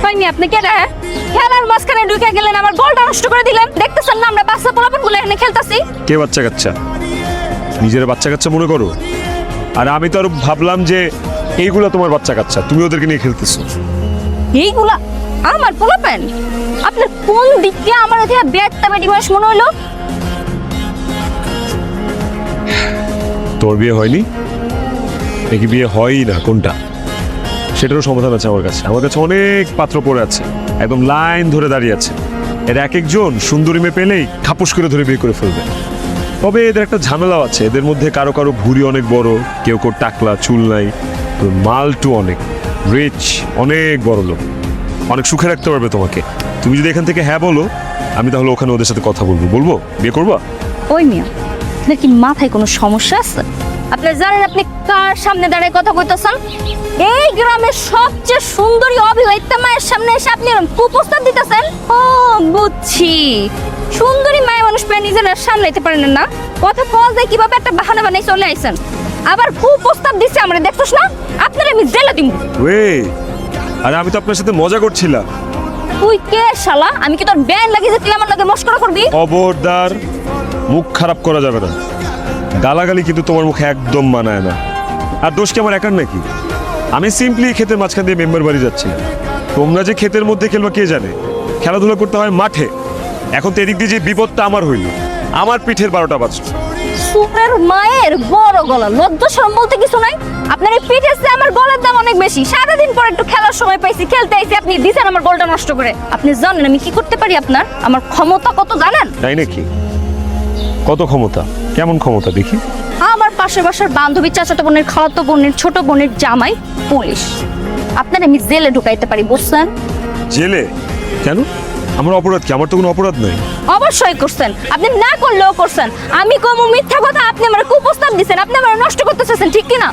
হয়নি আপনি কে রে? খেলার মাঝখানে ঢুকে গেলেন, আমার গোলটা নষ্ট করে দিলেন। দেখতেছেন না আমরা বাচ্চা পোলাপন গুলো এখানে খেলতাছি। কে বাচ্চা কাচ্চা? নিজের বাচ্চা কাচ্চা মনে করো? আর আমি তো আরো ভাবলাম যে এইগুলা তোমার বাচ্চা কাচ্চা, তুমি ওদেরকে নিয়ে খেলতেছো। এইগুলা আমার পোলাপন? আপনার কোন দিক দিয়ে আমার ওদিকে বেডটা বেডি মানুষ মনে হলো? তোর বিয়ে হয়নি নাকি বিয়ে হয়ই না, কোনটা? সেটারও সমাধান আছে আমার কাছে। আমার কাছে অনেক পাত্র পড়ে আছে, একদম লাইন ধরে দাঁড়িয়ে আছে। এর এক একজন সুন্দরী মেয়ে পেলেই খাপুস করে ধরে বিয়ে করে ফেলবে। তবে এদের একটা ঝামেলাও আছে, এদের মধ্যে কারো কারো ভুঁড়ি অনেক বড়, কেউ কেউ টাকলা, চুল নাই, তো মালটু অনেক রিচ, অনেক বড় লোক, অনেক সুখে রাখতে পারবে তোমাকে। তুমি যদি এখান থেকে হ্যাঁ বলো, আমি তাহলে ওখানে ওদের সাথে কথা বলবো। বলবো বিয়ে করবা? ওই মিয়া, আপনার কি মাথায় কোনো সমস্যা আছে? আপনি জানেন আপনি কার সামনে দাঁড়িয়ে কথা কইতেছেন? এই গ্রামের সবচেয়ে সুন্দরী অবিবাহিতা মায়ের সামনে এসে আপনি কুপ্রস্তাব দিতেছেন? ও বুঝছি, সুন্দরী মায়ের মানুষ পেয়ে নিজের সামলাইতে পারেন না, কথা পাওয়া যায় কিভাবে একটা বাহানা বানাই চলে আইছেন। আবার কুপ্রস্তাব দিচ্ছে আমরা, দেখছস না? আপনার আমি জেলে দিব। আরে আমি তো আপনার সাথে মজা করছিলাম। তুই কে শালা? আমি কি তোর ব্যান লাগিয়ে যে তুই আমার লগে মস্করা করবি? খবরদার, মুখ খারাপ করা যাবে না। গালাগালি কিন্তু তোমার মুখে একদম মানায় না। আর দোষ কি আমার একার নাকি? আমি সিম্পলি ক্ষেতের মাঝখান দিয়ে মেম্বার বাড়ি যাচ্ছি। তোমরা যে ক্ষেতের মধ্যে খেলবা কে জানে, খেলাধুলা করতে হয় মাঠে। এখন তো এদিক দিয়ে যে বিপদটা আমার হইল, আমার পিঠের 12টা বাজলো। সুরের মায়ের বড় গলা, লজ্জা শরম বলতে কিছু নাই। আপনার এই পিঠের চেয়ে আমার গলার দাম অনেক বেশি। সারাদিন পর একটু খেলার সময় পাইছি, খেলতে আইছি, আপনি দিছেন আমার গোলটা নষ্ট করে। আপনি জানেন আমি কি করতে পারি? আপনার আমার ক্ষমতা কত জানেন? তাই নাকি? কত ক্ষমতা? কেমন ক্ষমতা দেখি? আমার পাশের বাসার বান্ধবী, চাচাতো বোনের, খালাতো বোনের, ছোট বোনের জামাই পুলিশ। আপনার আমি জেলে ঢুকাইতে পারি, বুঝছেন? জেলে? কেন? আমার অপরাধ কি? আমার তো কোনো অপরাধ নাই। অবশ্যই করছেন, আপনি না করলেও করছেন। আমি কম মিথ্যা কথা, আপনি আমার কুপ্রস্তাব দিচ্ছেন, আপনি আমার নষ্ট করতে চাচ্ছেন, ঠিক কিনা?